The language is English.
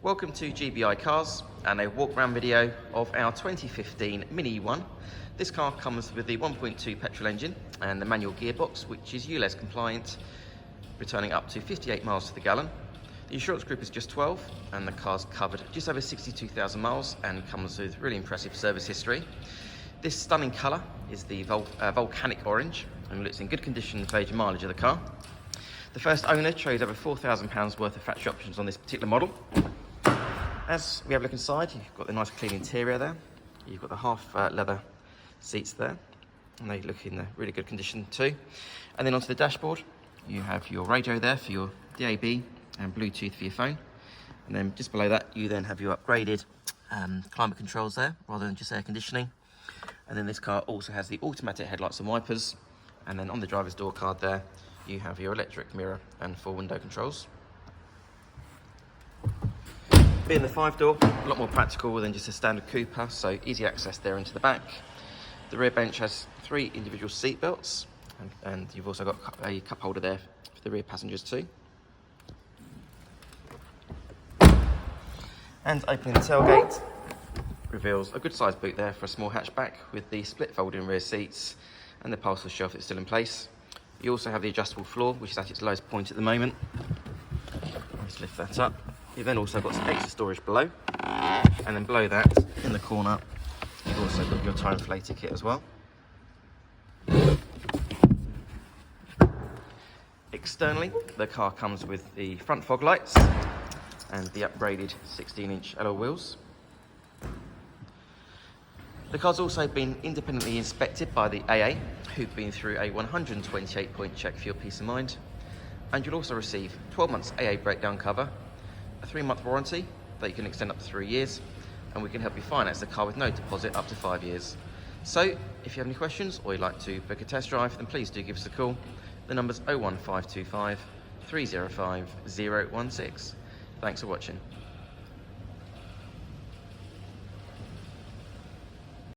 Welcome to GBI Cars and a walk around video of our 2015 Mini E1. This car comes with the 1.2 petrol engine and the manual gearbox, which is ULEZ compliant, returning up to 58 miles to the gallon. The insurance group is just 12 and the car's covered just over 62,000 miles and comes with really impressive service history. This stunning colour is the Volcanic Orange and it's in good condition for age and mileage of the car. The first owner trades over £4,000 worth of factory options on this particular model. As we have a look inside, you've got the nice clean interior there. You've got the half leather seats there, and they look in really good condition too. And then onto the dashboard, you have your radio there for your DAB and Bluetooth for your phone. And then just below that, you then have your upgraded climate controls there, rather than just air conditioning. And then this car also has the automatic headlights and wipers. And then on the driver's door card there, you have your electric mirror and 4 window controls. Being the 5-door, a lot more practical than just a standard Cooper, so easy access there into the back. The rear bench has 3 individual seat belts, and you've also got a cup holder there for the rear passengers too. And opening the tailgate reveals a good sized boot there for a small hatchback with the split folding rear seats and the parcel shelf that's still in place. You also have the adjustable floor, which is at its lowest point at the moment. Let's lift that up. You've then also got some extra storage below, and then below that, in the corner, you've also got your tyre inflator kit as well. Externally, the car comes with the front fog lights and the upgraded 16-inch alloy wheels. The car's also been independently inspected by the AA, who've been through a 128-point check for your peace of mind. And you'll also receive 12 months AA breakdown cover, a 3-month warranty that you can extend up to 3 years, and we can help you finance the car with no deposit up to 5 years. So, if you have any questions or you'd like to book a test drive, then please do give us a call. The number's 01525 305 016. Thanks for watching.